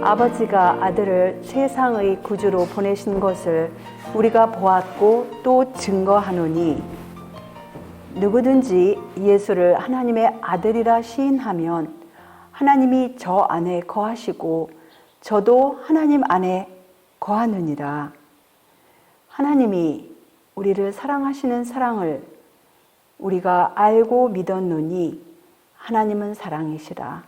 아버지가 아들을 세상의 구주로 보내신 것을 우리가 보았고 또 증거하노니 누구든지 예수를 하나님의 아들이라 시인하면 하나님이 저 안에 거하시고 저도 하나님 안에 거하느니라. 하나님이 우리를 사랑하시는 사랑을 우리가 알고 믿었노니 하나님은 사랑이시라.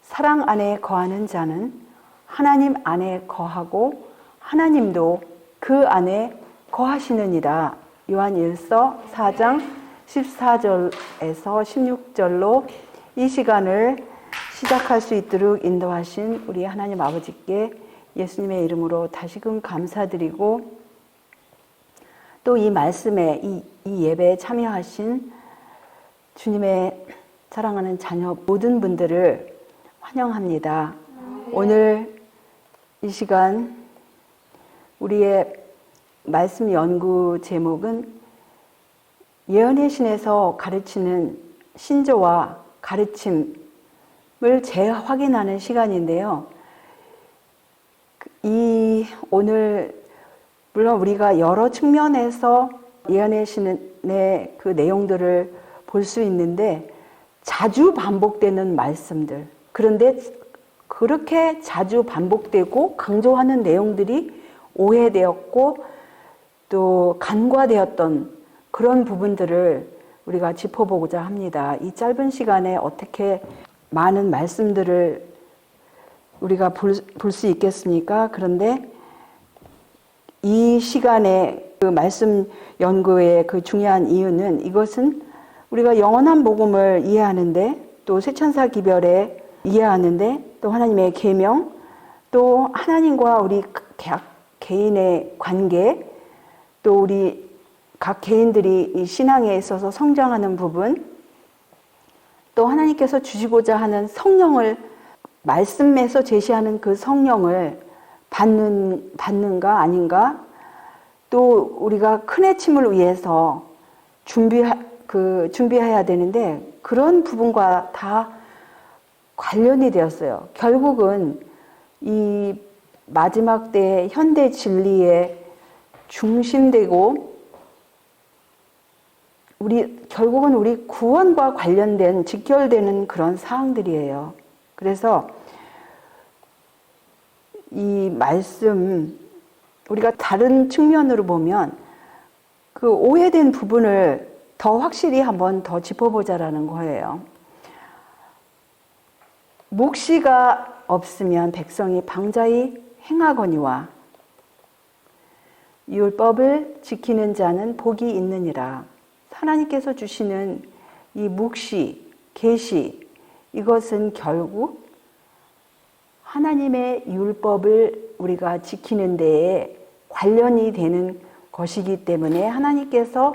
사랑 안에 거하는 자는 하나님 안에 거하고 하나님도 그 안에 거하시느니라. 요한일서 4장 14절에서 16절로 이 시간을 시작할 수 있도록 인도하신 우리 하나님 아버지께 예수님의 이름으로 다시금 감사드리고 또 이 말씀에 이 예배에 참여하신 주님의 사랑하는 자녀 모든 분들을 환영합니다. 오늘 이 시간 우리의 말씀 연구 제목은 예언의 신에서 가르치는 신조와 가르침을 재확인하는 시간인데요. 오늘 물론 우리가 여러 측면에서 예언의 신의 그 내용들을 볼 수 있는데 자주 반복되는 말씀들, 그런데 그렇게 자주 반복되고 강조하는 내용들이 오해되었고 또 간과되었던 그런 부분들을 우리가 짚어보고자 합니다. 이 짧은 시간에 어떻게 많은 말씀들을 우리가 볼 수 있겠습니까? 그런데 이 시간에 그 말씀 연구의 그 중요한 이유는 이것은 우리가 영원한 복음을 이해하는데 또 쇠천사 기별에 이해하는데 또 하나님의 계명 또 하나님과 우리 각 개인의 관계 또 우리 각 개인들이 이 신앙에 있어서 성장하는 부분 또 하나님께서 주시고자 하는 성령을 말씀에서 제시하는 그 성령을 받는가 아닌가 또 우리가 큰 해침을 위해서 준비해야 되는데 그런 부분과 다 관련이 되었어요. 결국은 이 마지막 때 현대 진리에 중심되고 결국은 우리 구원과 관련된 직결되는 그런 사항들이에요. 그래서 이 말씀 우리가 다른 측면으로 보면 그 오해된 부분을 더 확실히 한번 더 짚어보자라는 거예요. 묵시가 없으면 백성이 방자히 행하거니와 율법을 지키는 자는 복이 있느니라. 하나님께서 주시는 이 묵시, 계시 이것은 결국 하나님의 율법을 우리가 지키는 데에 관련이 되는 것이기 때문에 하나님께서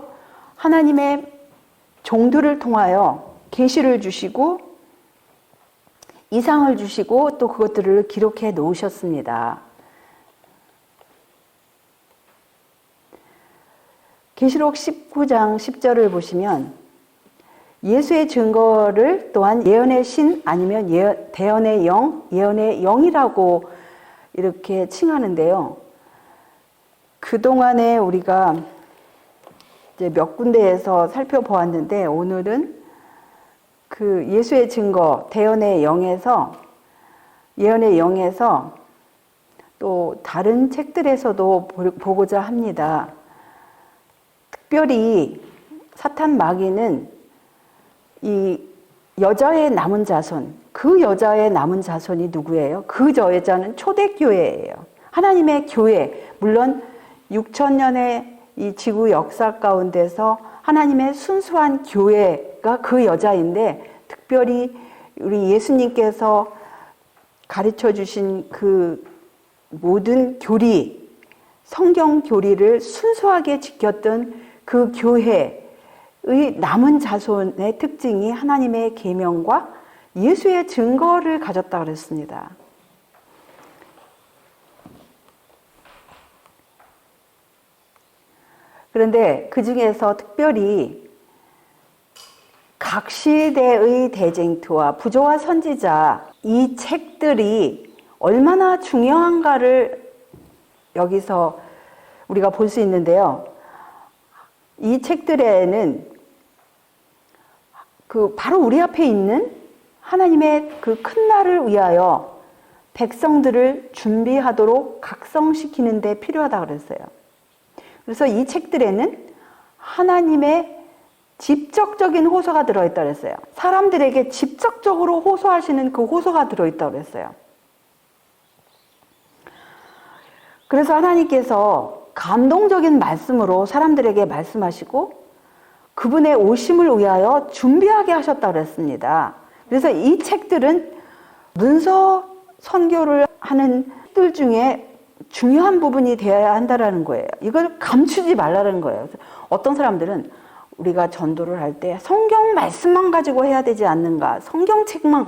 하나님의 종들을 통하여 계시를 주시고 이상을 주시고 또 그것들을 기록해 놓으셨습니다. 계시록 19장 10절을 보시면 예수의 증거를 또한 예언의 신 아니면 대언의 영, 예언의 영이라고 이렇게 칭하는데요. 그동안에 우리가 이제 몇 군데에서 살펴보았는데 오늘은 그 예수의 증거, 대언의 영에서 예언의 영에서 또 다른 책들에서도 보고자 합니다. 특별히 사탄 마귀는 이 여자의 남은 자손, 그 여자의 남은 자손이 누구예요? 그 여자는 초대교회예요. 하나님의 교회, 물론 6,000년의 이 지구 역사 가운데서 하나님의 순수한 교회가 그 여자인데 특별히 우리 예수님께서 가르쳐 주신 그 모든 교리, 성경 교리를 순수하게 지켰던 그 교회의 남은 자손의 특징이 하나님의 계명과 예수의 증거를 가졌다 그랬습니다. 그런데 그 중에서 특별히 각 시대의 대쟁투와 부조와 선지자, 이 책들이 얼마나 중요한가를 여기서 우리가 볼 수 있는데요. 이 책들에는 바로 우리 앞에 있는 하나님의 그 큰 날을 위하여 백성들을 준비하도록 각성시키는 데 필요하다고 그랬어요. 그래서 이 책들에는 하나님의 직접적인 호소가 들어있다고 그랬어요. 사람들에게 직접적으로 호소하시는 그 호소가 들어있다고 그랬어요. 그래서 하나님께서 감동적인 말씀으로 사람들에게 말씀하시고 그분의 오심을 위하여 준비하게 하셨다고 그랬습니다. 그래서 이 책들은 문서 선교를 하는 책들 중에 중요한 부분이 되어야 한다는 거예요. 이걸 감추지 말라는 거예요. 어떤 사람들은 우리가 전도를 할 때 성경 말씀만 가지고 해야 되지 않는가, 성경책만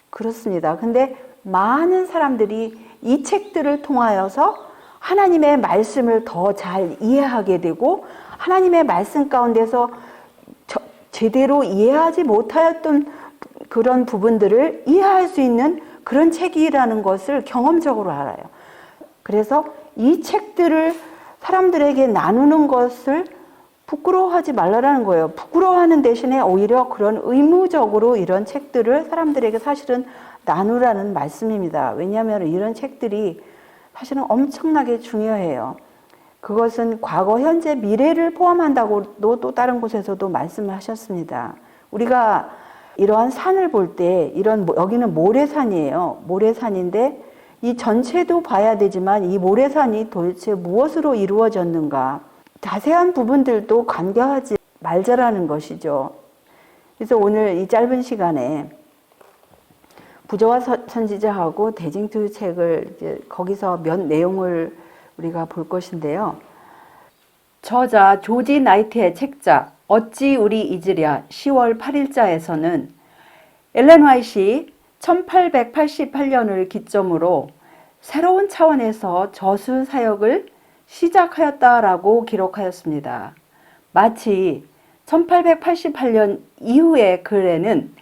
그렇습니다. 근데 많은 사람들이 이 책들을 통하여서 하나님의 말씀을 더 잘 이해하게 되고 하나님의 말씀 가운데서 제대로 이해하지 못하였던 그런 부분들을 이해할 수 있는 그런 책이라는 것을 경험적으로 알아요. 그래서 이 책들을 사람들에게 나누는 것을 부끄러워하지 말라는 거예요. 부끄러워하는 대신에 오히려 그런 의무적으로 이런 책들을 사람들에게 사실은 나누라는 말씀입니다. 왜냐하면 이런 책들이 사실은 엄청나게 중요해요. 그것은 과거, 현재, 미래를 포함한다고도 또 다른 곳에서도 말씀을 하셨습니다. 우리가 이러한 산을 볼 때 여기는 모래산이에요. 모래산인데 이 전체도 봐야 되지만 이 모래산이 도대체 무엇으로 이루어졌는가, 자세한 부분들도 간과하지 말자라는 것이죠. 그래서 오늘 이 짧은 시간에 부조와 선지자하고 대쟁투 책을 이제 거기서 몇 내용을 우리가 볼 것인데요. 저자 조지 나이트의 책자 어찌 우리 잊으랴 10월 8일자에서는 엘렌 화이트이 1888년을 기점으로 새로운 차원에서 저술 사역을 시작하였다라고 기록하였습니다. 마치 1888년 이후의 글에는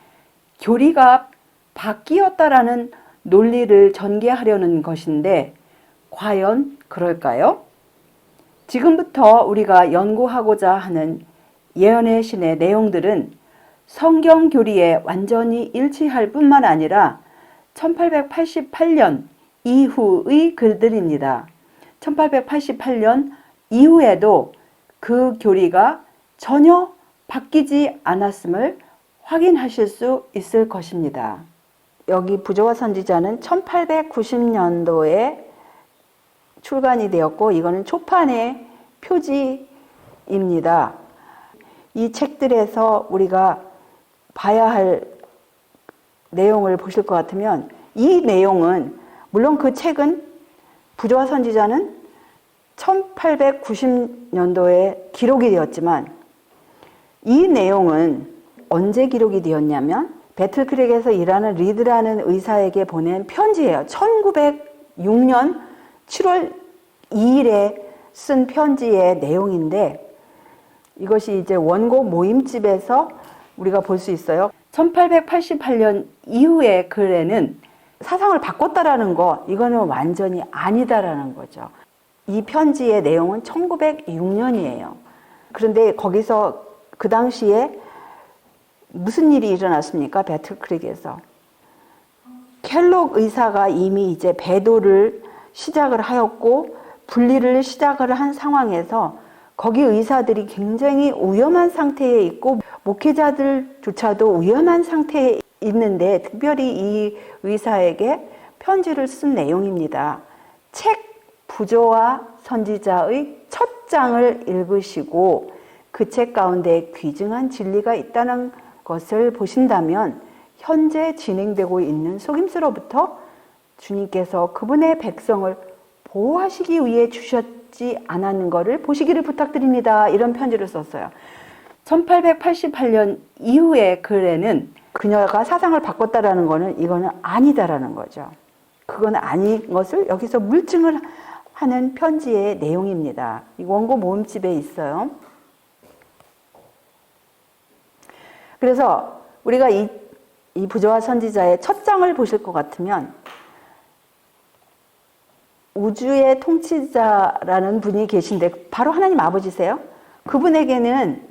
교리가 바뀌었다라는 논리를 전개하려는 것인데 과연 그럴까요? 지금부터 우리가 연구하고자 하는 예언의 신의 내용들은 성경 교리에 완전히 일치할 뿐만 아니라 1888년 이후의 글들입니다. 1888년 이후에도 그 교리가 전혀 바뀌지 않았음을 확인하실 수 있을 것입니다. 여기 부조와 선지자는 1890년도에 출간이 되었고 이거는 초판의 표지입니다. 이 책들에서 우리가 봐야 할 내용을 보실 것 같으면 이 내용은 물론 그 책은 부조와 선지자는 1890년도에 기록이 되었지만 이 내용은 언제 기록이 되었냐면 배틀크릭에서 일하는 리드라는 의사에게 보낸 편지예요. 1906년 7월 2일에 쓴 편지의 내용인데 이것이 이제 원고 모임집에서 우리가 볼 수 있어요. 1888년 이후의 글에는 사상을 바꿨다라는 거, 이거는 완전히 아니다라는 거죠. 이 편지의 내용은 1906년이에요. 그런데 거기서 그 당시에 무슨 일이 일어났습니까? 배틀크릭에서. 켈록 의사가 이미 이제 배도를 시작을 하였고 분리를 시작을 한 상황에서 거기 의사들이 굉장히 위험한 상태에 있고 목회자들조차도 위험한 상태에 있는데 특별히 이 의사에게 편지를 쓴 내용입니다. 책 부조와 선지자의 첫 장을 읽으시고 그 책 가운데 귀중한 진리가 있다는 것을 보신다면 현재 진행되고 있는 속임수로부터 주님께서 그분의 백성을 보호하시기 위해 주셨지 않았는 것을 보시기를 부탁드립니다. 이런 편지를 썼어요. 1888년 이후의 글에는 그녀가 사상을 바꿨다라는 거는 이거는 아니다라는 거죠. 그건 아닌 것을 여기서 물증을 하는 편지의 내용입니다. 이 원고 모음집에 있어요. 그래서 우리가 이 부조화 선지자의 첫 장을 보실 것 같으면 우주의 통치자라는 분이 계신데 바로 하나님 아버지세요. 그분에게는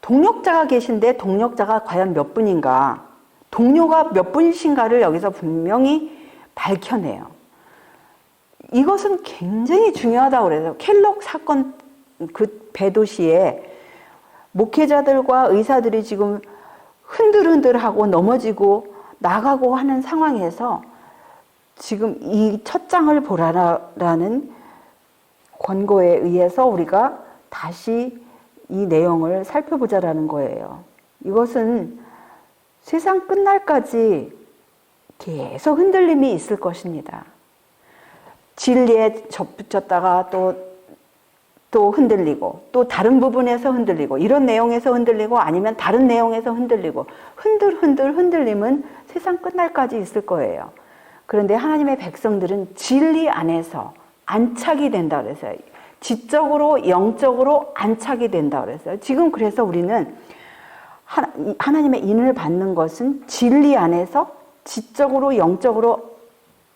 동력자가 계신데 동력자가 과연 몇 분인가, 동료가 몇 분이신가를 여기서 분명히 밝혀내요. 이것은 굉장히 중요하다고 그래요. 켈록 사건 그 배도시에 목회자들과 의사들이 지금 흔들흔들하고 넘어지고 나가고 하는 상황에서 지금 이 첫 장을 보라라는 권고에 의해서 우리가 다시 이 내용을 살펴보자라는 거예요. 이것은 세상 끝날까지 계속 흔들림이 있을 것입니다. 진리에 접붙였다가 또 흔들리고, 또 다른 부분에서 흔들리고, 이런 내용에서 흔들리고, 아니면 다른 내용에서 흔들리고, 흔들림은 세상 끝날까지 있을 거예요. 그런데 하나님의 백성들은 진리 안에서 안착이 된다 그랬어요. 지적으로, 영적으로 안착이 된다 그랬어요. 지금 그래서 우리는 하나님의 인을 받는 것은 진리 안에서 지적으로, 영적으로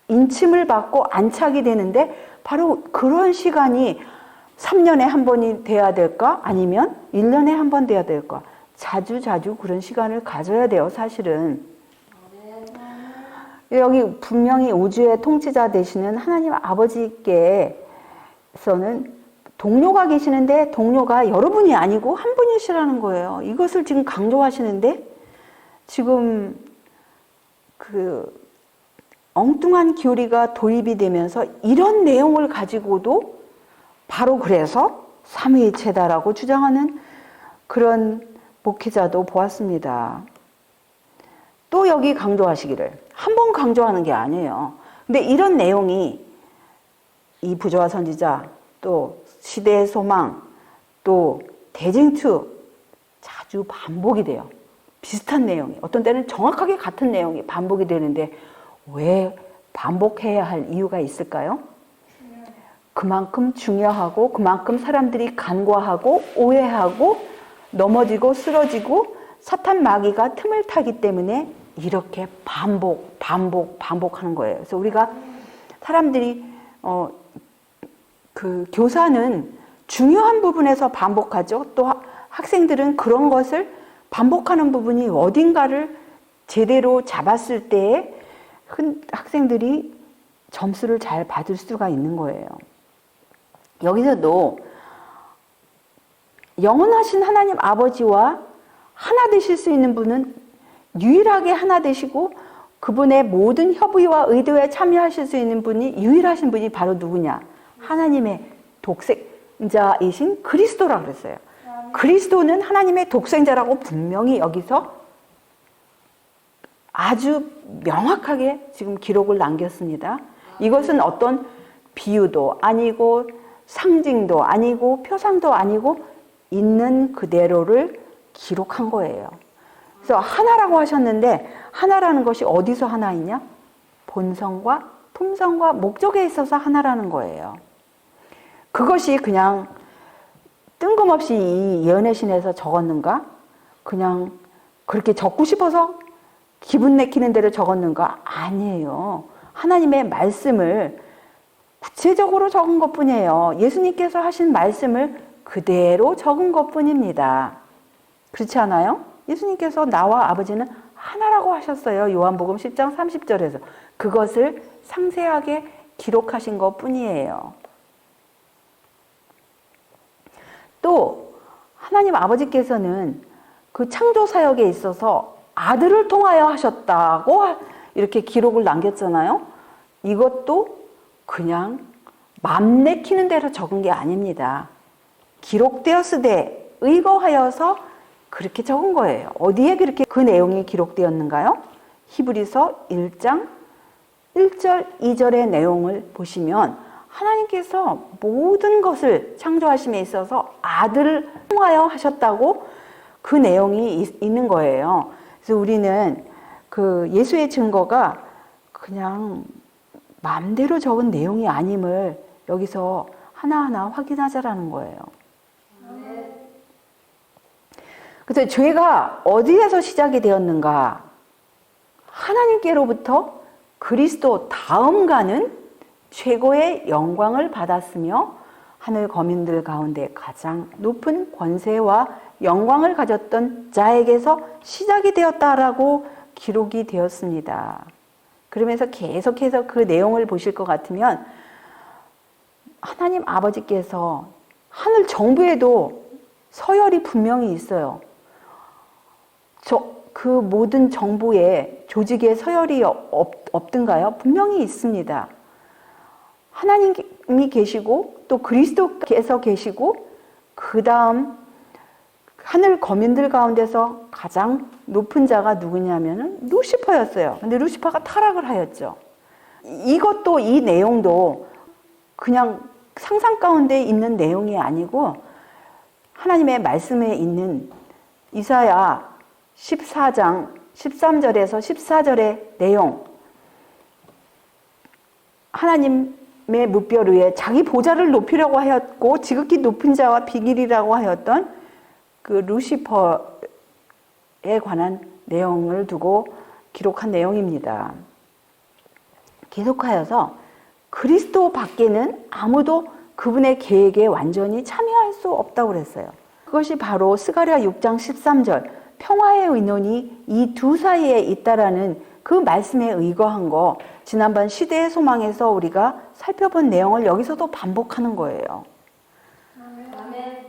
인침을 받고 안착이 되는데, 바로 그런 시간이 3년에 한 번이 돼야 될까? 아니면 1년에 한 번 돼야 될까? 자주 그런 시간을 가져야 돼요, 사실은. 여기 분명히 우주의 통치자 되시는 하나님 아버지께서는 동료가 계시는데 동료가 여러분이 아니고 한 분이시라는 거예요. 이것을 지금 강조하시는데, 지금 그 엉뚱한 교리가 도입이 되면서 이런 내용을 가지고도 바로 그래서 삼위일체다라고 주장하는 그런 목회자도 보았습니다. 또 여기 강조하시기를, 한 번 강조하는 게 아니에요. 근데 이런 내용이 이 부조화 선지자, 또 시대의 소망, 또 대쟁투 자주 반복이 돼요. 비슷한 내용이, 어떤 때는 정확하게 같은 내용이 반복이 되는데 왜 반복해야 할 이유가 있을까요? 그만큼 중요하고, 그만큼 사람들이 간과하고 오해하고 넘어지고 쓰러지고 사탄 마귀가 틈을 타기 때문에 이렇게 반복하는 거예요. 그래서 우리가 사람들이 그 교사는 중요한 부분에서 반복하죠. 또 학생들은 그런 것을 반복하는 부분이 어딘가를 제대로 잡았을 때에 학생들이 점수를 잘 받을 수가 있는 거예요. 여기서도 영원하신 하나님 아버지와 하나 되실 수 있는 분은 유일하게 하나 되시고, 그분의 모든 협의와 의도에 참여하실 수 있는 분이, 유일하신 분이 바로 누구냐? 하나님의 독생자이신 그리스도라고 그랬어요. 그리스도는 하나님의 독생자라고 분명히 여기서 아주 명확하게 지금 기록을 남겼습니다. 이것은 어떤 비유도 아니고 상징도 아니고 표상도 아니고 있는 그대로를 기록한 거예요. 그래서 하나라고 하셨는데, 하나라는 것이 어디서 하나이냐? 본성과 품성과 목적에 있어서 하나라는 거예요. 그것이 그냥 뜬금없이 이 예언의 신에서 적었는가? 그냥 그렇게 적고 싶어서 기분 내키는 대로 적었는가? 아니에요. 하나님의 말씀을 구체적으로 적은 것뿐이에요. 예수님께서 하신 말씀을 그대로 적은 것뿐입니다. 그렇지 않아요? 예수님께서 나와 아버지는 하나라고 하셨어요. 요한복음 10장 30절에서. 그것을 상세하게 기록하신 것뿐이에요. 또 하나님 아버지께서는 그 창조 사역에 있어서 아들을 통하여 하셨다고 이렇게 기록을 남겼잖아요. 이것도 그냥 맘 내키는 대로 적은 게 아닙니다. 기록되었으되 의거하여서 그렇게 적은 거예요. 어디에 그렇게 그 내용이 기록되었는가요? 히브리서 1장 1절, 2절의 내용을 보시면 하나님께서 모든 것을 창조하심에 있어서 아들을 통하여 하셨다고 그 내용이 있는 거예요. 그래서 우리는 그 예수의 증거가 그냥 마음대로 적은 내용이 아님을 여기서 하나하나 확인하자라는 거예요. 그래서 죄가 어디에서 시작이 되었는가? 하나님께로부터 그리스도 다음 가는 최고의 영광을 받았으며 하늘 거민들 가운데 가장 높은 권세와 영광을 가졌던 자에게서 시작이 되었다라고 기록이 되었습니다. 그러면서 계속해서 그 내용을 보실 것 같으면 하나님 아버지께서 하늘 정부에도 서열이 분명히 있어요. 그 모든 정부에 조직에 서열이 없든가요? 분명히 있습니다. 하나님이 계시고 또 그리스도께서 계시고 그 다음 하늘 거민들 가운데서 가장 높은 자가 누구냐면은 루시퍼였어요. 근데 루시퍼가 타락을 하였죠. 이것도 이 내용도 그냥 상상 가운데 있는 내용이 아니고 하나님의 말씀에 있는 이사야 14장 13절에서 14절의 내용, 하나님의 무별 위에 자기 보좌를 높이려고 하였고 지극히 높은 자와 비길이라고 하였던 그 루시퍼에 관한 내용을 두고 기록한 내용입니다. 계속하여서 그리스도 밖에는 아무도 그분의 계획에 완전히 참여할 수 없다고 그랬어요. 그것이 바로 스가랴 6장 13절 평화의 의논이 이 두 사이에 있다라는 그 말씀에 의거한 거, 지난번 시대의 소망에서 우리가 살펴본 내용을 여기서도 반복하는 거예요. 아멘.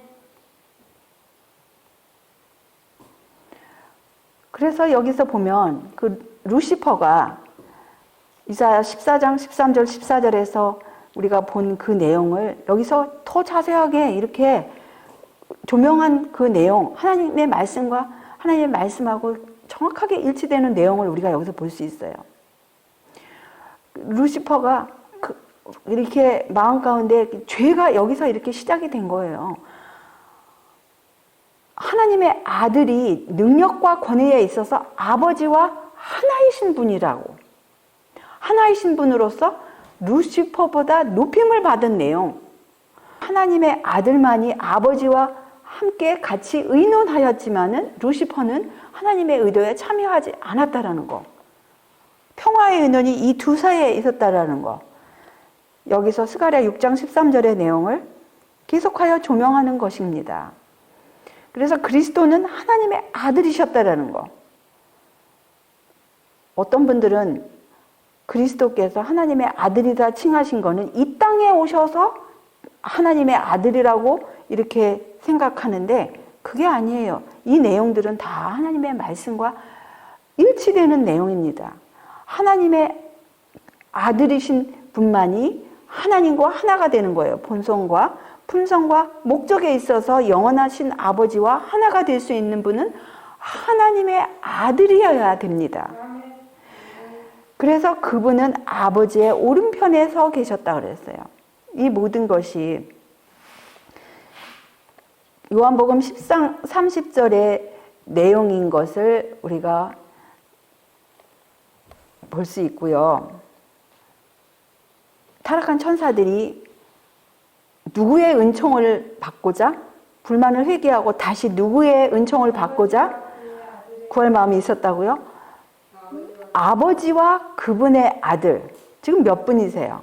그래서 여기서 보면 그 루시퍼가 이사야 14장 13절 14절에서 우리가 본 그 내용을 여기서 더 자세하게 이렇게 조명한 그 내용, 하나님의 말씀과 하나님의 말씀하고 정확하게 일치되는 내용을 우리가 여기서 볼 수 있어요. 루시퍼가 이렇게 마음 가운데 죄가 여기서 이렇게 시작이 된 거예요. 하나님의 아들이 능력과 권위에 있어서 아버지와 하나이신 분이라고, 하나이신 분으로서 루시퍼보다 높임을 받은 내용, 하나님의 아들만이 아버지와 함께 같이 의논하였지만은 루시퍼는 하나님의 의도에 참여하지 않았다라는 거, 평화의 의논이 이 두 사이에 있었다라는 거, 여기서 스가랴 6장 13절의 내용을 계속하여 조명하는 것입니다. 그래서 그리스도는 하나님의 아들이셨다라는 거. 어떤 분들은 그리스도께서 하나님의 아들이다 칭하신 거는 이 땅에 오셔서 하나님의 아들이라고 이렇게 생각하는데 그게 아니에요. 이 내용들은 다 하나님의 말씀과 일치되는 내용입니다. 하나님의 아들이신 분만이 하나님과 하나가 되는 거예요. 본성과 품성과 목적에 있어서 영원하신 아버지와 하나가 될 수 있는 분은 하나님의 아들이어야 됩니다. 그래서 그분은 아버지의 오른편에 서 계셨다 그랬어요. 이 모든 것이 요한복음 10장 30절의 내용인 것을 우리가 볼 수 있고요. 타락한 천사들이 누구의 은총을 받고자 불만을 회개하고 다시 누구의 은총을 받고자 구할 마음이 있었다고요? 아버지와 그분의 아들. 지금 몇 분이세요?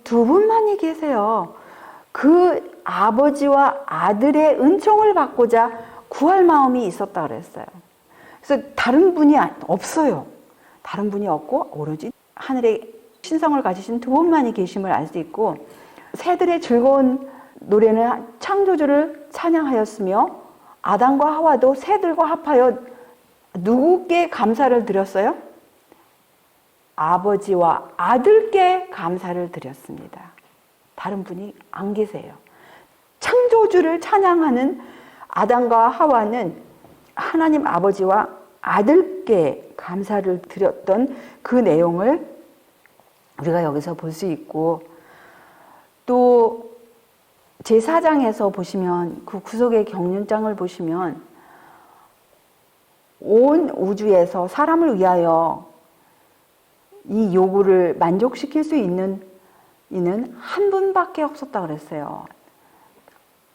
두 분만이 계세요. 그 아버지와 아들의 은총을 받고자 구할 마음이 있었다 그랬어요. 그래서 다른 분이 없어요. 다른 분이 없고 오로지 하늘에 신성을 가지신 두 분만이 계심을 알 수 있고, 새들의 즐거운 노래는 창조주를 찬양하였으며 아담과 하와도 새들과 합하여 누구께 감사를 드렸어요? 아버지와 아들께 감사를 드렸습니다. 다른 분이 안 계세요. 창조주를 찬양하는 아담과 하와는 하나님 아버지와 아들께 감사를 드렸던 그 내용을 우리가 여기서 볼 수 있고, 또 제4장에서 보시면 그 구속의 경륜장을 보시면 온 우주에서 사람을 위하여 이 요구를 만족시킬 수 있는 이는 한 분밖에 없었다 그랬어요.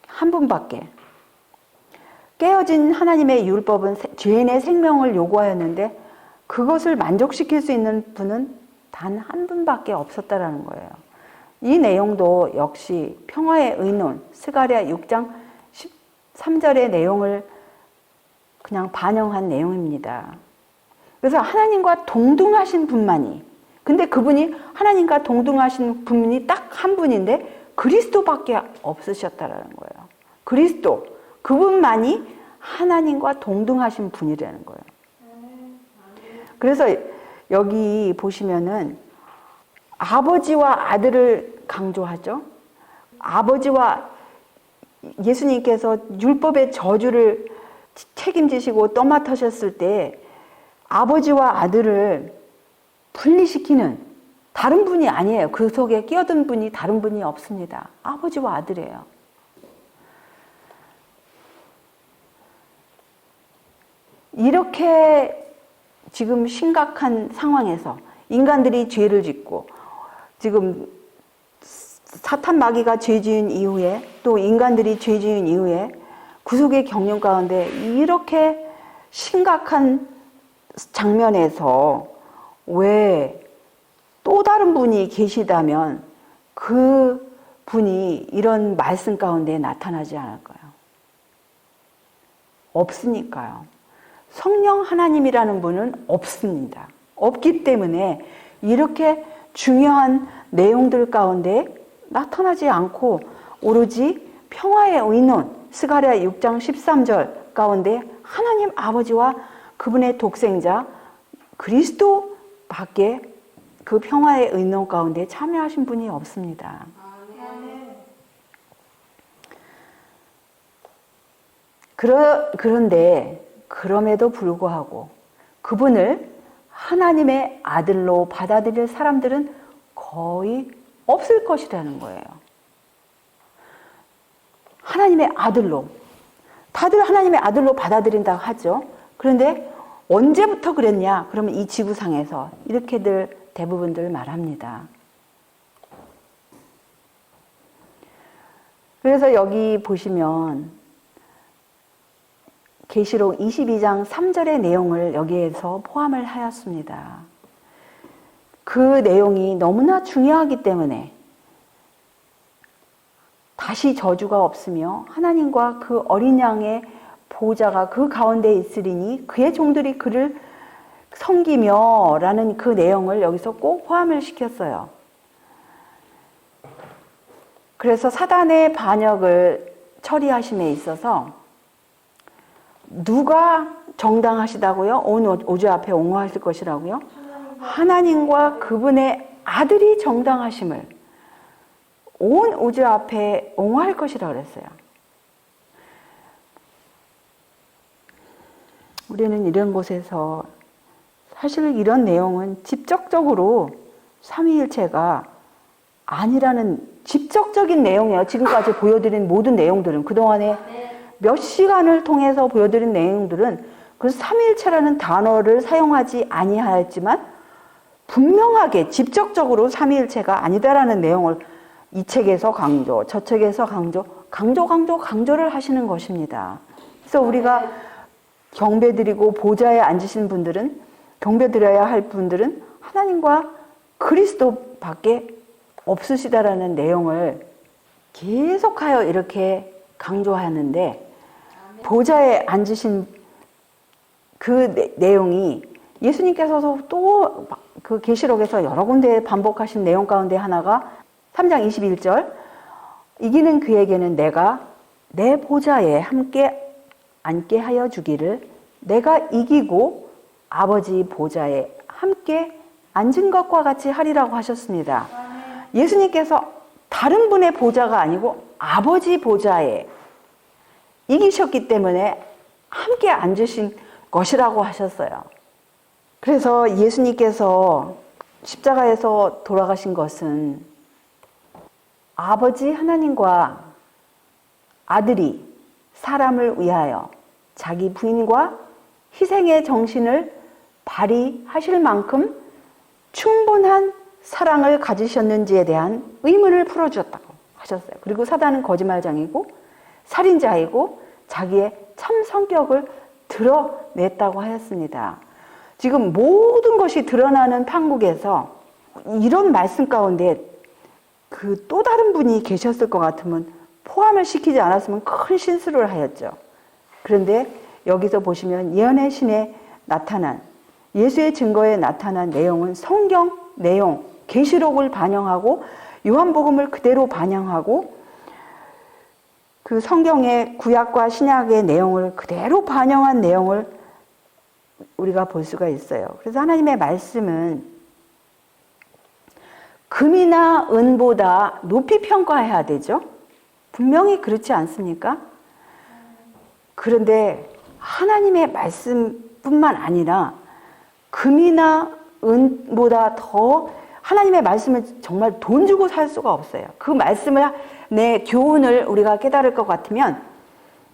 한 분밖에. 깨어진 하나님의 율법은 죄인의 생명을 요구하였는데 그것을 만족시킬 수 있는 분은 단 한 분밖에 없었다라는 거예요. 이 내용도 역시 평화의 의논, 스가랴 6장 13절의 내용을 그냥 반영한 내용입니다. 그래서 하나님과 동등하신 분만이, 근데 그분이 하나님과 동등하신 분이 딱 한 분인데 그리스도밖에 없으셨다라는 거예요. 그리스도, 그분만이 하나님과 동등하신 분이라는 거예요. 그래서 여기 보시면은 아버지와 아들을 강조하죠. 아버지와 예수님께서 율법의 저주를 책임지시고 떠맡으셨을 때 아버지와 아들을 분리시키는 다른 분이 아니에요. 그 속에 끼어든 분이 다른 분이 없습니다. 아버지와 아들이에요. 이렇게 지금 심각한 상황에서 인간들이 죄를 짓고 지금 사탄 마귀가 죄 지은 이후에 또 인간들이 죄 지은 이후에 구속의 경륜 가운데 이렇게 심각한 장면에서 왜 또 다른 분이 계시다면 그 분이 이런 말씀 가운데 나타나지 않을까요? 없으니까요. 성령 하나님이라는 분은 없습니다. 없기 때문에 이렇게 중요한 내용들 가운데 나타나지 않고 오로지 평화의 의논, 스가랴 6장 13절 가운데 하나님 아버지와 그분의 독생자 그리스도밖에 그 평화의 의논 가운데 참여하신 분이 없습니다. 그런데 그럼에도 불구하고 그분을 하나님의 아들로 받아들일 사람들은 거의 없을 것이라는 거예요. 하나님의 아들로. 다들 하나님의 아들로 받아들인다고 하죠. 그런데 언제부터 그랬냐? 그러면 이 지구상에서 이렇게들 대부분들 말합니다. 그래서 여기 보시면 계시록 22장 3절의 내용을 여기에서 포함을 하였습니다. 그 내용이 너무나 중요하기 때문에 다시 저주가 없으며 하나님과 그 어린 양의 보호자가 그 가운데 있으리니 그의 종들이 그를 섬기며 라는 그 내용을 여기서 꼭 포함을 시켰어요. 그래서 사단의 반역을 처리하심에 있어서 누가 정당하시다고요? 온 우주 앞에 옹호하실 것이라고요? 하나님과 그분의 아들이 정당하심을 온 우주 앞에 옹호할 것이라고 그랬어요. 우리는 이런 곳에서 사실 이런 내용은 직접적으로 삼위일체가 아니라는 직접적인 내용이에요. 지금까지 보여드린 모든 내용들은 그동안에 몇 시간을 통해서 보여드린 내용들은 그 삼위일체라는 단어를 사용하지 아니하였지만 분명하게 직접적으로 삼위일체가 아니다라는 내용을 이 책에서 강조, 저 책에서 강조를 하시는 것입니다. 그래서 우리가 경배드리고 보좌에 앉으신 분들은 경배드려야 할 분들은 하나님과 그리스도밖에 없으시다라는 내용을 계속하여 이렇게 강조하는데 보좌에 앉으신 그 내용이 예수님께서도 또 그 계시록에서 여러 군데 반복하신 내용 가운데 하나가 3장 21절 이기는 그에게는 내가 내 보좌에 함께 앉게 하여 주기를 내가 이기고 아버지 보좌에 함께 앉은 것과 같이 하리라고 하셨습니다. 예수님께서 다른 분의 보좌가 아니고 아버지 보좌에 이기셨기 때문에 함께 앉으신 것이라고 하셨어요. 그래서 예수님께서 십자가에서 돌아가신 것은 아버지 하나님과 아들이 사람을 위하여 자기 부인과 희생의 정신을 발휘하실 만큼 충분한 사랑을 가지셨는지에 대한 의문을 풀어주었다고 하셨어요. 그리고 사단은 거짓말장이고 살인자이고 자기의 참 성격을 드러냈다고 하였습니다. 지금 모든 것이 드러나는 판국에서 이런 말씀 가운데 그 또 다른 분이 계셨을 것 같으면 포함을 시키지 않았으면 큰 실수를 하였죠. 그런데 여기서 보시면 예언의 신에 나타난 예수의 증거에 나타난 내용은 성경 내용, 계시록을 반영하고 요한복음을 그대로 반영하고 그 성경의 구약과 신약의 내용을 그대로 반영한 내용을 우리가 볼 수가 있어요. 그래서 하나님의 말씀은 금이나 은보다 높이 평가해야 되죠. 분명히 그렇지 않습니까? 그런데 하나님의 말씀뿐만 아니라 금이나 은보다 더 하나님의 말씀을 정말 돈 주고 살 수가 없어요. 그 말씀을 내 교훈을 우리가 깨달을 것 같으면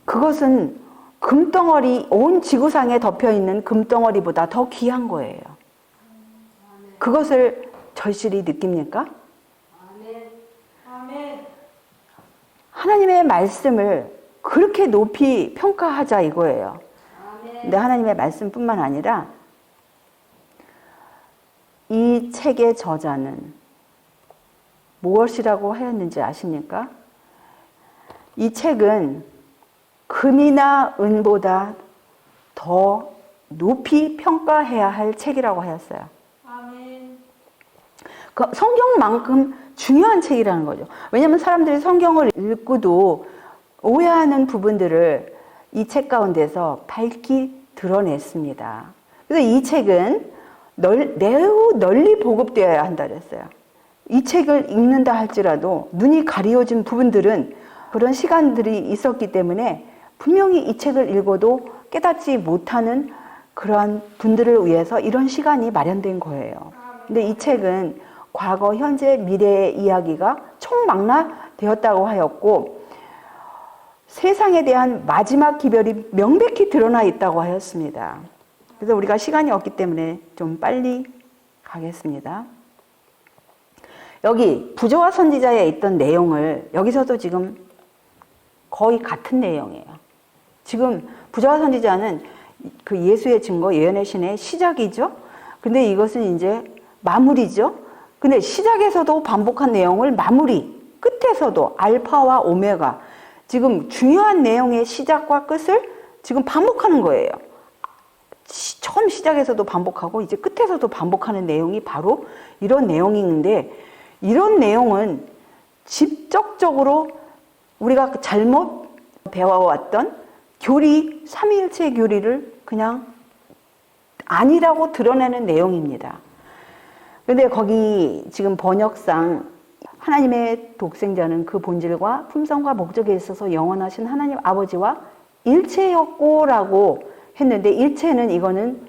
그것은 금덩어리, 온 지구상에 덮여있는 금덩어리보다 더 귀한 거예요. 그것을 절실히 느낍니까? 하나님의 말씀을 그렇게 높이 평가하자 이거예요. 근데 하나님의 말씀뿐만 아니라 이 책의 저자는 무엇이라고 하였는지 아십니까? 이 책은 금이나 은보다 더 높이 평가해야 할 책이라고 하였어요. 아멘. 그 성경만큼 중요한 책이라는 거죠. 왜냐하면 사람들이 성경을 읽고도 오해하는 부분들을 이 책 가운데서 밝히 드러냈습니다. 그래서 이 책은 매우 널리 보급되어야 한다 그랬어요. 이 책을 읽는다 할지라도 눈이 가려진 부분들은 그런 시간들이 있었기 때문에 분명히 이 책을 읽어도 깨닫지 못하는 그러한 분들을 위해서 이런 시간이 마련된 거예요. 근데 이 책은 과거, 현재, 미래의 이야기가 총망라되었다고 하였고 세상에 대한 마지막 기별이 명백히 드러나 있다고 하였습니다. 그래서 우리가 시간이 없기 때문에 좀 빨리 가겠습니다. 여기 부조와 선지자에 있던 내용을 여기서도 지금 거의 같은 내용이에요. 지금 부조와 선지자는 그 예수의 증거, 예언의 신의 시작이죠. 근데 이것은 이제 마무리죠. 근데 시작에서도 반복한 내용을 마무리, 끝에서도 알파와 오메가, 지금 중요한 내용의 시작과 끝을 지금 반복하는 거예요. 처음 시작에서도 반복하고 이제 끝에서도 반복하는 내용이 바로 이런 내용인데 이런 내용은 직접적으로 우리가 잘못 배워왔던 교리, 삼위일체 교리를 그냥 아니라고 드러내는 내용입니다. 근데 거기 지금 번역상 하나님의 독생자는 그 본질과 품성과 목적에 있어서 영원하신 하나님 아버지와 일체였고라고 했는데 일체는 이거는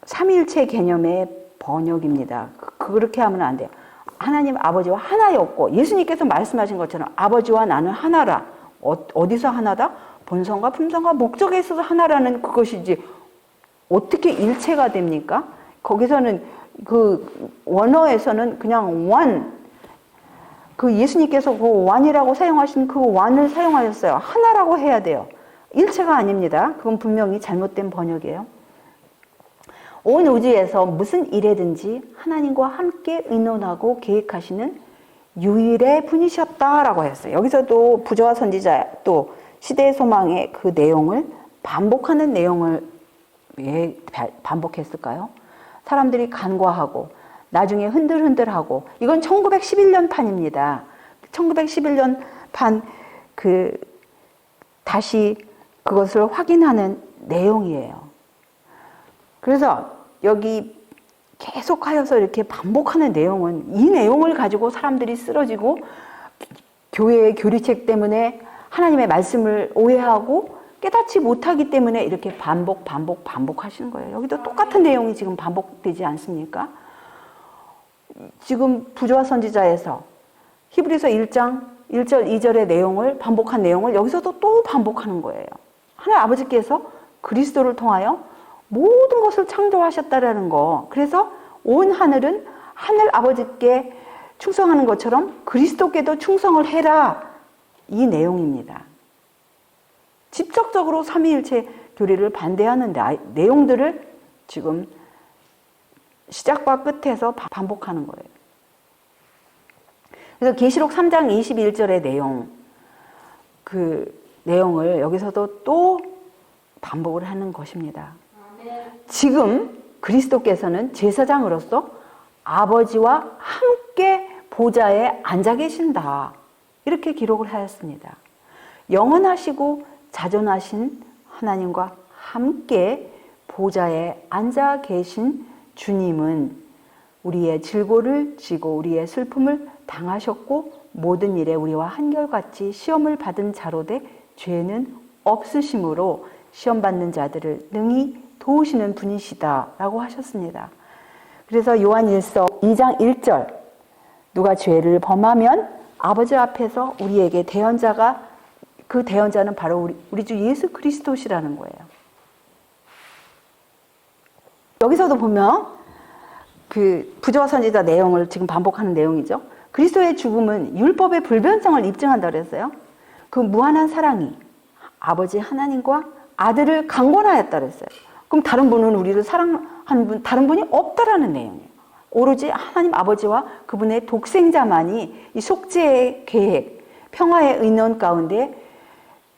삼위일체 개념의 번역입니다. 그렇게 하면 안 돼요. 하나님 아버지와 하나였고 예수님께서 말씀하신 것처럼 아버지와 나는 하나라. 어디서 하나다? 본성과 품성과 목적에 있어서 하나라는 그것이지 어떻게 일체가 됩니까? 거기서는 그 원어에서는 그냥 one, 그 예수님께서 그 one이라고 사용하신 그 one을 사용하셨어요. 하나라고 해야 돼요. 일체가 아닙니다. 그건 분명히 잘못된 번역이에요. 온 우주에서 무슨 일에든지 하나님과 함께 의논하고 계획하시는 유일의 분이셨다라고 했어요. 여기서도 부조와 선지자 또 시대의 소망의 그 내용을 반복하는 내용을 왜 반복했을까요? 사람들이 간과하고 나중에 흔들흔들하고 이건 1911년 판입니다. 1911년 판 다시 그것을 확인하는 내용이에요. 그래서 여기 계속하여서 이렇게 반복하는 내용은 이 내용을 가지고 사람들이 쓰러지고 교회의 교리책 때문에 하나님의 말씀을 오해하고 깨닫지 못하기 때문에 이렇게 반복하시는 거예요. 여기도 똑같은 내용이 지금 반복되지 않습니까? 지금 부조와 선지자에서 히브리서 1장 1절 2절의 내용을 반복한 내용을 여기서도 또 반복하는 거예요. 하나님 아버지께서 그리스도를 통하여 모든 것을 창조하셨다라는 거. 그래서 온 하늘은 하늘 아버지께 충성하는 것처럼 그리스도께도 충성을 해라. 이 내용입니다. 직접적으로 삼위일체 교리를 반대하는 내용들을 지금 시작과 끝에서 반복하는 거예요. 그래서 계시록 3장 21절의 내용, 그 내용을 여기서도 또 반복을 하는 것입니다. 지금 그리스도께서는 제사장으로서 아버지와 함께 보좌에 앉아 계신다. 이렇게 기록을 하였습니다. 영원하시고 자존하신 하나님과 함께 보좌에 앉아 계신 주님은 우리의 질고를 지고 우리의 슬픔을 당하셨고 모든 일에 우리와 한결같이 시험을 받은 자로되 죄는 없으심으로 시험받는 자들을 능히 도우시는 분이시다 라고 하셨습니다. 그래서 요한일서 2장 1절 누가 죄를 범하면 아버지 앞에서 우리에게 대언자가 그 대언자는 바로 우리 주 예수 그리스도시라는 거예요. 여기서도 보면 그 부조와 선지자 내용을 지금 반복하는 내용이죠. 그리스도의 죽음은 율법의 불변성을 입증한다 그랬어요. 그 무한한 사랑이 아버지 하나님과 아들을 강권하였다 그랬어요. 그럼 다른 분은 우리를 사랑하는 분, 다른 분이 없다라는 내용이에요. 오로지 하나님 아버지와 그분의 독생자만이 이 속죄의 계획, 평화의 의논 가운데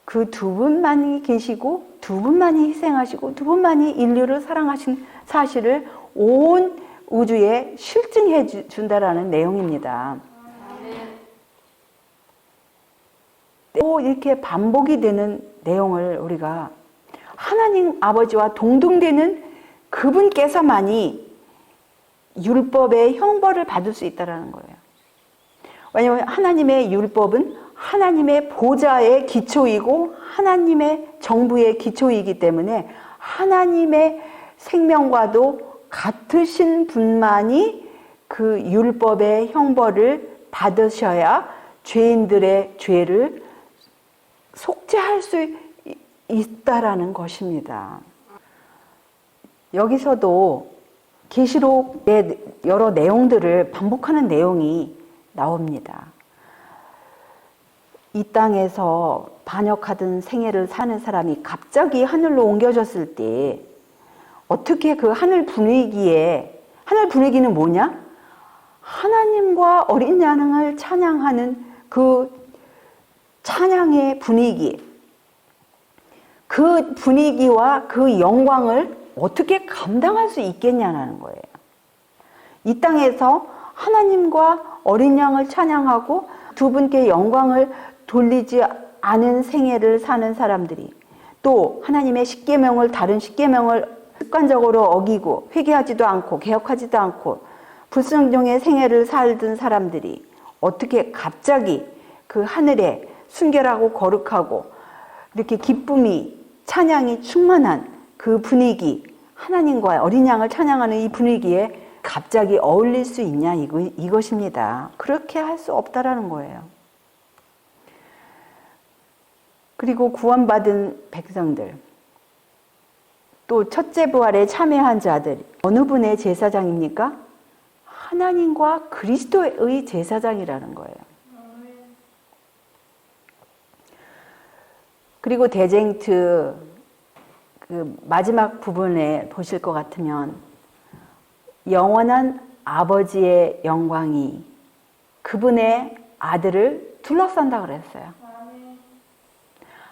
그 두 분만이 계시고 두 분만이 희생하시고 두 분만이 인류를 사랑하신 사실을 온 우주에 실증해 준다라는 내용입니다. 또 이렇게 반복이 되는 내용을 우리가 하나님 아버지와 동등되는 그분께서만이 율법의 형벌을 받을 수 있다는 거예요. 왜냐하면 하나님의 율법은 하나님의 보좌의 기초이고 하나님의 정부의 기초이기 때문에 하나님의 생명과도 같으신 분만이 그 율법의 형벌을 받으셔야 죄인들의 죄를 속죄할 수 있다라는 것입니다. 여기서도 계시록의 여러 내용들을 반복하는 내용이 나옵니다. 이 땅에서 반역하던 생애를 사는 사람이 갑자기 하늘로 옮겨졌을 때 어떻게 그 하늘 분위기는 뭐냐? 하나님과 어린 양을 찬양하는 그 찬양의 분위기, 그 분위기와 그 영광을 어떻게 감당할 수 있겠냐는 거예요. 이 땅에서 하나님과 어린 양을 찬양하고 두 분께 영광을 돌리지 않은 생애를 사는 사람들이 또 하나님의 십계명을 다른 십계명을 습관적으로 어기고 회개하지도 않고 개혁하지도 않고 불순종의 생애를 살던 사람들이 어떻게 갑자기 그 하늘에 순결하고 거룩하고 이렇게 기쁨이 찬양이 충만한 그 분위기, 하나님과 어린 양을 찬양하는 이 분위기에 갑자기 어울릴 수 있냐 이것입니다. 그렇게 할 수 없다라는 거예요. 그리고 구원받은 백성들, 또 첫째 부활에 참여한 자들, 어느 분의 제사장입니까? 하나님과 그리스도의 제사장이라는 거예요. 그리고 대쟁트 그 마지막 부분에 보실 것 같으면 영원한 아버지의 영광이 그분의 아들을 둘러싼다 그랬어요.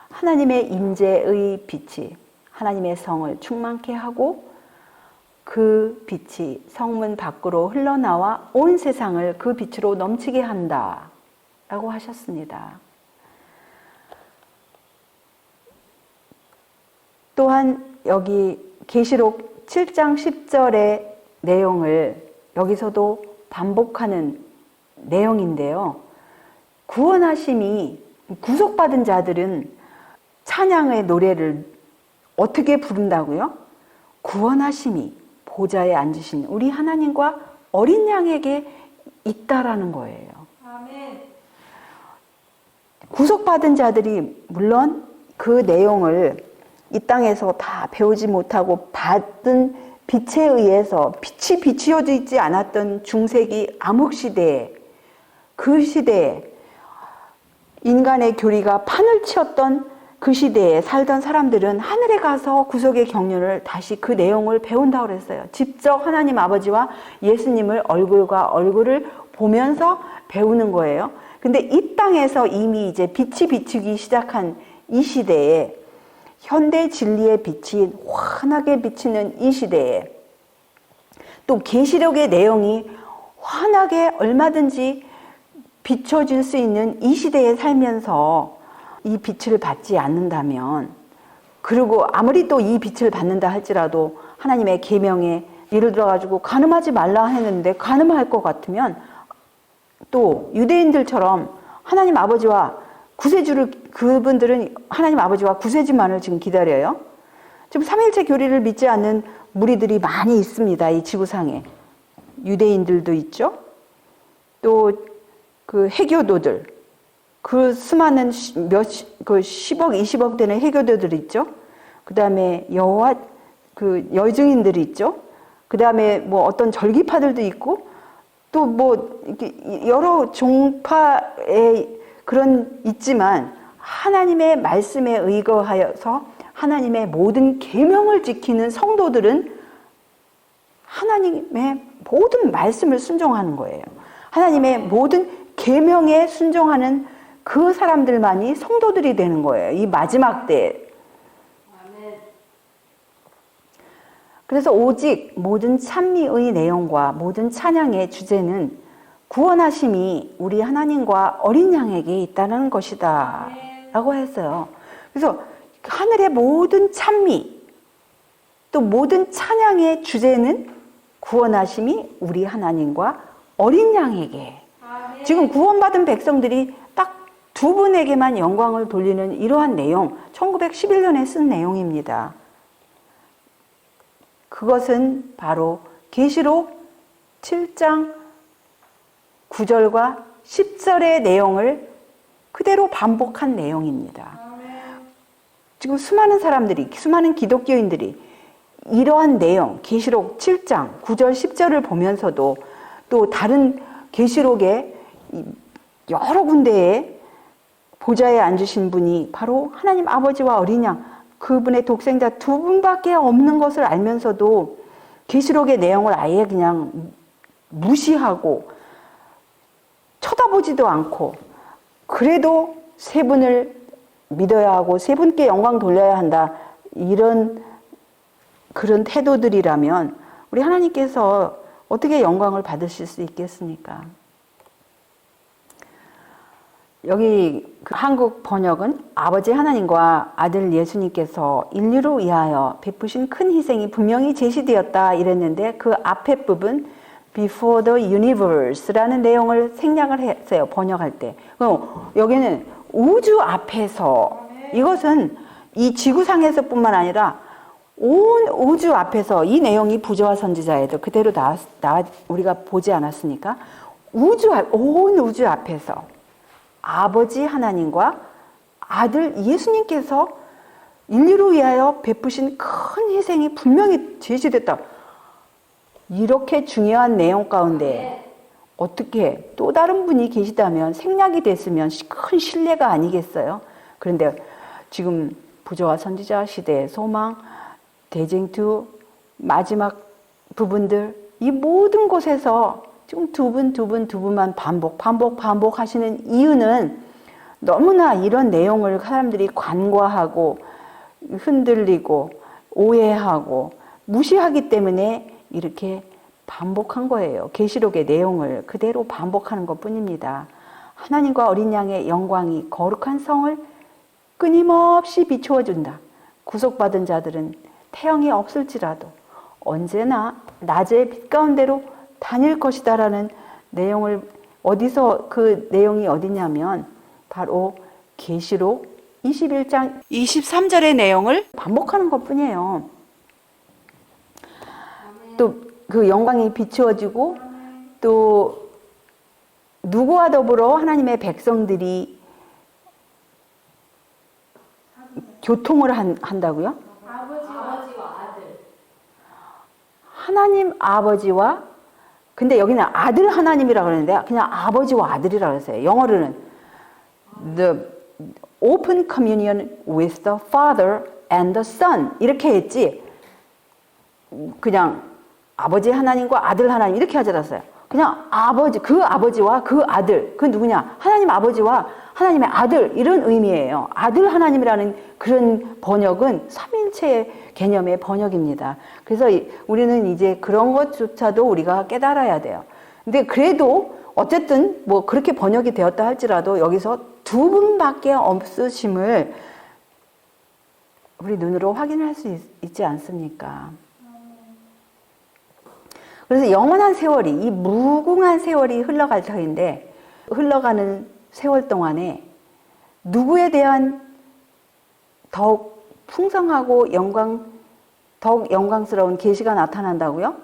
하나님의 임재의 빛이 하나님의 성을 충만케 하고 그 빛이 성문 밖으로 흘러나와 온 세상을 그 빛으로 넘치게 한다 라고 하셨습니다. 또한 여기 계시록 7장 10절의 내용을 여기서도 반복하는 내용인데요. 구원하심이 구속받은 자들은 찬양의 노래를 어떻게 부른다고요? 구원하심이 보좌에 앉으신 우리 하나님과 어린 양에게 있다라는 거예요. 아멘. 구속받은 자들이 물론 그 내용을 이 땅에서 다 배우지 못하고 받은 빛에 의해서 빛이 비추어져 있지 않았던 중세기 암흑시대에, 그 시대에 인간의 교리가 판을 치었던 그 시대에 살던 사람들은 하늘에 가서 구속의 경륜을 다시 그 내용을 배운다고 그랬어요. 직접 하나님 아버지와 예수님을 얼굴과 얼굴을 보면서 배우는 거예요. 근데 이 땅에서 이미 이제 빛이 비추기 시작한 이 시대에, 현대 진리의 빛이 환하게 비치는 이 시대에, 또 계시록의 내용이 환하게 얼마든지 비춰질 수 있는 이 시대에 살면서 이 빛을 받지 않는다면, 그리고 아무리 또 이 빛을 받는다 할지라도 하나님의 계명에 예를 들어가지고 간음하지 말라 했는데 간음할 것 같으면, 또 유대인들처럼 하나님 아버지와 구세주를, 그분들은 하나님 아버지와 구세주만을 지금 기다려요. 지금 삼일체 교리를 믿지 않는 무리들이 많이 있습니다. 이 지구상에. 유대인들도 있죠. 또 그 해교도들, 그 수많은 그 10억, 20억 되는 해교도들 있죠. 그 다음에 여호와 그 여증인들이 있죠. 그 다음에 뭐 어떤 절기파들도 있고, 또 뭐 이렇게 여러 종파의 그런 있지만, 하나님의 말씀에 의거하여서 하나님의 모든 계명을 지키는 성도들은 하나님의 모든 말씀을 순종하는 거예요. 하나님의 모든 계명에 순종하는 그 사람들만이 성도들이 되는 거예요. 이 마지막 때에. 그래서 오직 모든 찬미의 내용과 모든 찬양의 주제는 구원하심이 우리 하나님과 어린 양에게 있다는 것이다 라고 했어요. 그래서 하늘의 모든 찬미, 또 모든 찬양의 주제는 구원하심이 우리 하나님과 어린 양에게. 지금 구원받은 백성들이 딱 두 분에게만 영광을 돌리는 이러한 내용, 1911년에 쓴 내용입니다. 그것은 바로 계시록 7장 9절과 10절의 내용을 그대로 반복한 내용입니다. 지금 수많은 사람들이, 수많은 기독교인들이 이러한 내용, 계시록 7장 9절 10절을 보면서도 또 다른 계시록의 여러 군데에 보좌에 앉으신 분이 바로 하나님 아버지와 어린 양, 그분의 독생자 두 분밖에 없는 것을 알면서도 계시록의 내용을 아예 그냥 무시하고 쳐다보지도 않고, 그래도 세 분을 믿어야 하고 세 분께 영광 돌려야 한다, 이런 그런 태도들이라면 우리 하나님께서 어떻게 영광을 받으실 수 있겠습니까? 여기 그 한국 번역은 아버지 하나님과 아들 예수님께서 인류를 위하여 베푸신 큰 희생이 분명히 제시되었다 이랬는데, 그 앞에 부분 Before the Universe라는 내용을 생략을 했어요. 번역할 때. 여기는 우주 앞에서, 이것은 이 지구상에서 뿐만 아니라 온 우주 앞에서, 이 내용이 부조화 선지자에도 그대로 우리가 보지 않았습니까? 온 우주 앞에서 아버지 하나님과 아들 예수님께서 인류를 위하여 베푸신 큰 희생이 분명히 제시됐다. 이렇게 중요한 내용 가운데 어떻게 또 다른 분이 계시다면, 생략이 됐으면 큰 신뢰가 아니겠어요? 그런데 지금 부조화 선지자 시대의 소망, 대쟁투, 마지막 부분들, 이 모든 곳에서 지금 두 분만 반복하시는 이유는 너무나 이런 내용을 사람들이 간과하고 흔들리고 오해하고 무시하기 때문에 이렇게 반복한 거예요. 계시록의 내용을 그대로 반복하는 것 뿐입니다. 하나님과 어린 양의 영광이 거룩한 성을 끊임없이 비추어 준다. 구속받은 자들은 태영이 없을지라도 언제나 낮의 빛 가운데로 다닐 것이다라는 내용을, 어디서 그 내용이 어디냐면 바로 계시록 21장 23절의 내용을 반복하는 것 뿐이에요. 또 그 영광이 비추어지고, 또 누구와 더불어 하나님의 백성들이 교통을 한다고요? 아버지와 아들. 하나님 아버지와, 근데 여기는 아들 하나님이라고 그러는데 그냥 아버지와 아들이라고 했어요. 영어로는 the open communion with the Father and the Son 이렇게 했지, 그냥 아버지 하나님과 아들 하나님 이렇게 하지 않았어요. 그냥 아버지, 그 아버지와 그 아들, 그 누구냐? 하나님 아버지와 하나님의 아들, 이런 의미예요. 아들 하나님이라는 그런 번역은 삼일체 개념의 번역입니다. 그래서 우리는 이제 그런 것조차도 우리가 깨달아야 돼요. 근데 그래도 어쨌든 뭐 그렇게 번역이 되었다 할지라도 여기서 두 분밖에 없으심을 우리 눈으로 확인할 수 있지 않습니까? 그래서 영원한 세월이, 이 무궁한 세월이 흘러갈 터인데, 흘러가는 세월 동안에 누구에 대한 더욱 풍성하고 더욱 영광스러운 계시가 나타난다고요?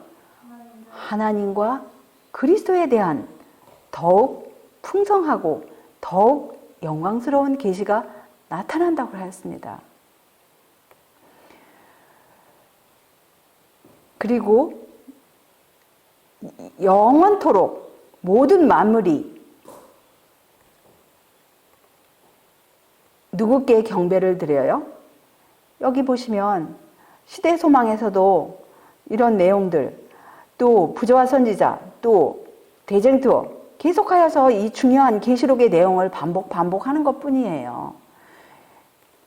하나님과 그리스도에 대한 더욱 풍성하고 더욱 영광스러운 계시가 나타난다고 하였습니다. 그리고 영원토록 모든 만물이 누구께 경배를 드려요? 여기 보시면 시대소망에서도 이런 내용들, 또 부조와 선지자, 또 대쟁투어 계속하여서 이 중요한 계시록의 내용을 반복하는 것뿐이에요.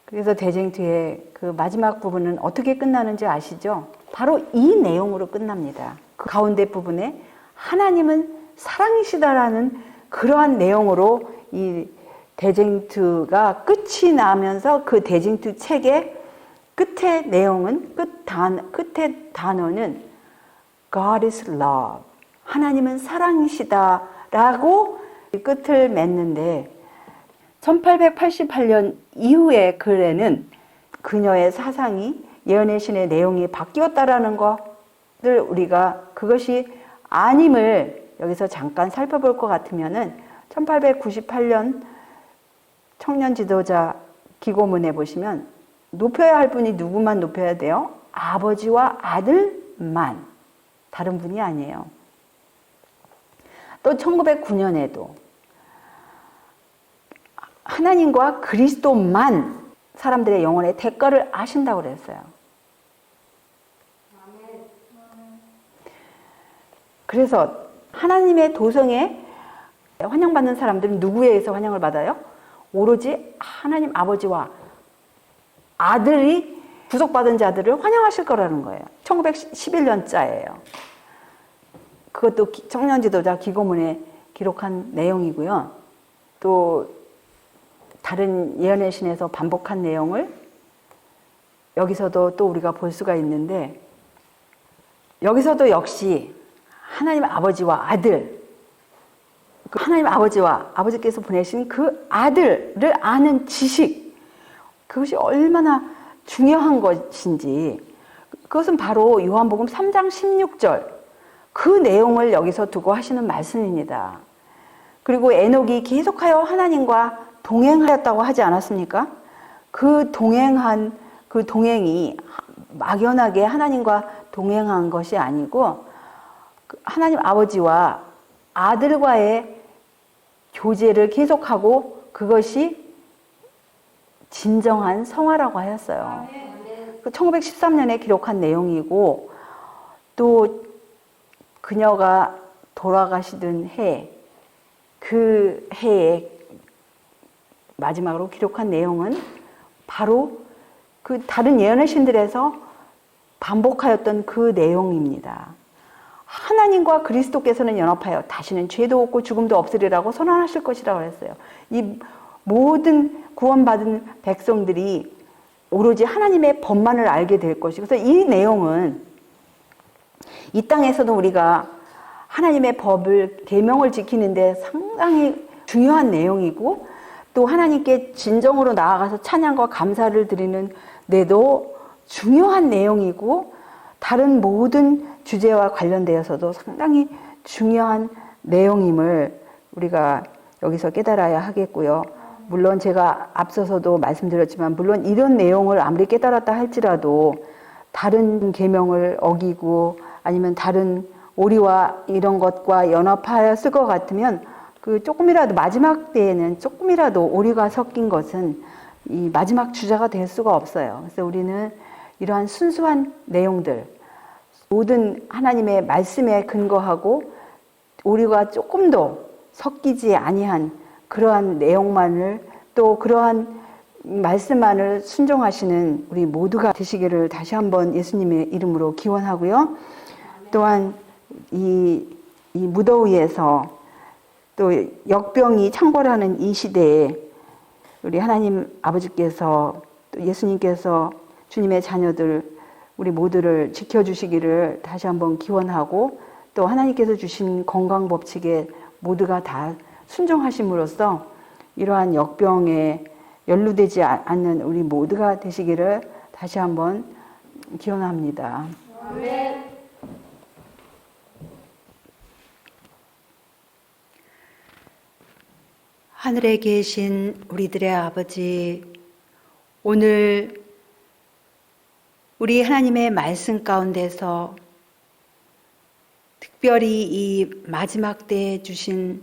그래서 대쟁투의 그 마지막 부분은 어떻게 끝나는지 아시죠? 바로 이 내용으로 끝납니다. 그 가운데 부분에 하나님은 사랑이시다라는 그러한 내용으로 이 대쟁투가 끝이 나면서 그 대쟁투 책의 끝의 내용은, 끝의 단어는 God is love. 하나님은 사랑이시다라고 끝을 맺는데, 1888년 이후의 글에는 그녀의 사상이 예언의 신의 내용이 바뀌었다라는 것을 우리가 그것이 아님을 여기서 잠깐 살펴볼 것 같으면은 1898년 청년 지도자 기고문에 보시면 높여야 할 분이 누구만 높여야 돼요? 아버지와 아들만, 다른 분이 아니에요. 또 1909년에도 하나님과 그리스도만 사람들의 영혼의 대가를 아신다고 그랬어요. 그래서 하나님의 도성에 환영받는 사람들은 누구에 의해서 환영을 받아요? 오로지 하나님 아버지와 아들이 구속받은 자들을 환영하실 거라는 거예요. 1911년자예요. 그것도 청년 지도자 기고문에 기록한 내용이고요. 또 다른 예언의 신에서 반복한 내용을 여기서도 또 우리가 볼 수가 있는데, 여기서도 역시 하나님 아버지와 아들, 하나님 아버지와 아버지께서 보내신 그 아들을 아는 지식, 그것이 얼마나 중요한 것인지, 그것은 바로 요한복음 3장 16절 그 내용을 여기서 두고 하시는 말씀입니다. 그리고 에녹이 계속하여 하나님과 동행하였다고 하지 않았습니까? 그 동행이 막연하게 하나님과 동행한 것이 아니고 하나님 아버지와 아들과의 교제를 계속하고 그것이 진정한 성화라고 하였어요. 1913년에 기록한 내용이고, 또 그녀가 돌아가시던 해, 그 해에 마지막으로 기록한 내용은 바로 그 다른 예언의 신들에서 반복하였던 그 내용입니다. 하나님과 그리스도께서는 연합하여 다시는 죄도 없고 죽음도 없으리라고 선언하실 것이라고 했어요. 이 모든 구원받은 백성들이 오로지 하나님의 법만을 알게 될 것이고, 그래서 이 내용은 이 땅에서도 우리가 하나님의 법을, 계명을 지키는데 상당히 중요한 내용이고, 또 하나님께 진정으로 나아가서 찬양과 감사를 드리는 데도 중요한 내용이고, 다른 모든 주제와 관련되어서도 상당히 중요한 내용임을 우리가 여기서 깨달아야 하겠고요. 물론 제가 앞서서도 말씀드렸지만, 물론 이런 내용을 아무리 깨달았다 할지라도 다른 계명을 어기고 아니면 다른 오리와 이런 것과 연합하였을 것 같으면 그 조금이라도 마지막 때에는 조금이라도 오리가 섞인 것은 이 마지막 주자가 될 수가 없어요. 그래서 우리는 이러한 순수한 내용들, 모든 하나님의 말씀에 근거하고 오리가 조금도 섞이지 아니한 그러한 내용만을, 또 그러한 말씀만을 순종하시는 우리 모두가 되시기를 다시 한번 예수님의 이름으로 기원하고요. 또한 이 무더위에서 또 역병이 창궐하는 이 시대에 우리 하나님 아버지께서 또 예수님께서 주님의 자녀들 우리 모두를 지켜주시기를 다시 한번 기원하고, 또 하나님께서 주신 건강 법칙에 모두가 다 순종하심으로써 이러한 역병에 연루되지 않는 우리 모두가 되시기를 다시 한번 기원합니다. 아멘. 하늘에 계신 우리들의 아버지, 오늘 우리 하나님의 말씀 가운데서 특별히 이 마지막 때에 주신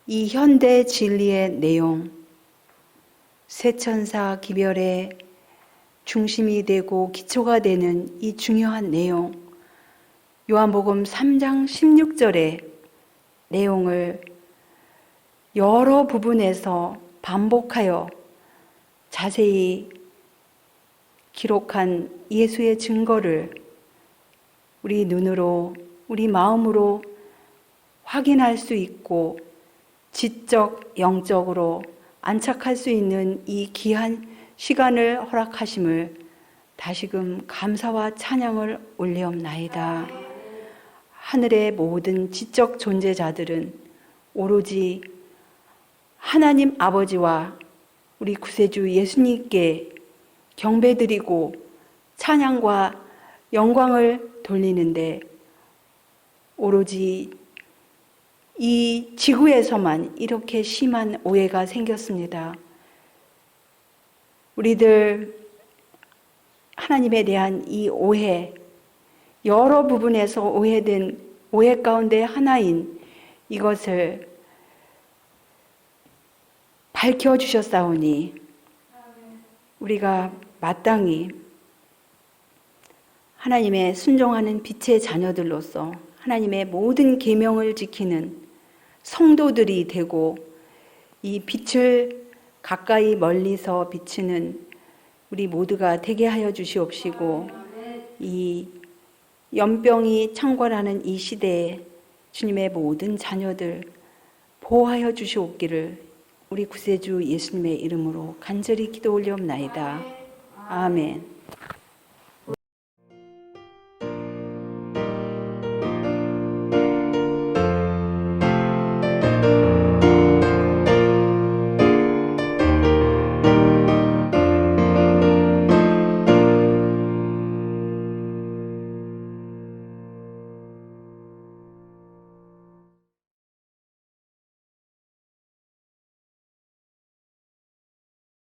이 현대 진리의 내용, 쇠천사 기별의 중심이 되고 기초가 되는 이 중요한 내용, 요한복음 3장 16절의 내용을 여러 부분에서 반복하여 자세히 기록한 예수의 증거를 우리 눈으로, 우리 마음으로 확인할 수 있고 지적, 영적으로 안착할 수 있는 이 귀한 시간을 허락하심을 다시금 감사와 찬양을 올리옵나이다. 하늘의 모든 지적 존재자들은 오로지 하나님 아버지와 우리 구세주 예수님께 경배드리고 찬양과 영광을 돌리는데, 오로지 이 지구에서만 이렇게 심한 오해가 생겼습니다. 우리들 하나님에 대한 이 오해, 여러 부분에서 오해된 오해 가운데 하나인 이것을 밝혀주셨사오니 우리가 마땅히 하나님의 순종하는 빛의 자녀들로서 하나님의 모든 계명을 지키는 성도들이 되고, 이 빛을 가까이 멀리서 비치는 우리 모두가 되게 하여 주시옵시고, 이 연병이 창궐하는 이 시대에 주님의 모든 자녀들 보호하여 주시옵기를 우리 구세주 예수님의 이름으로 간절히 기도 올리옵나이다. 아멘.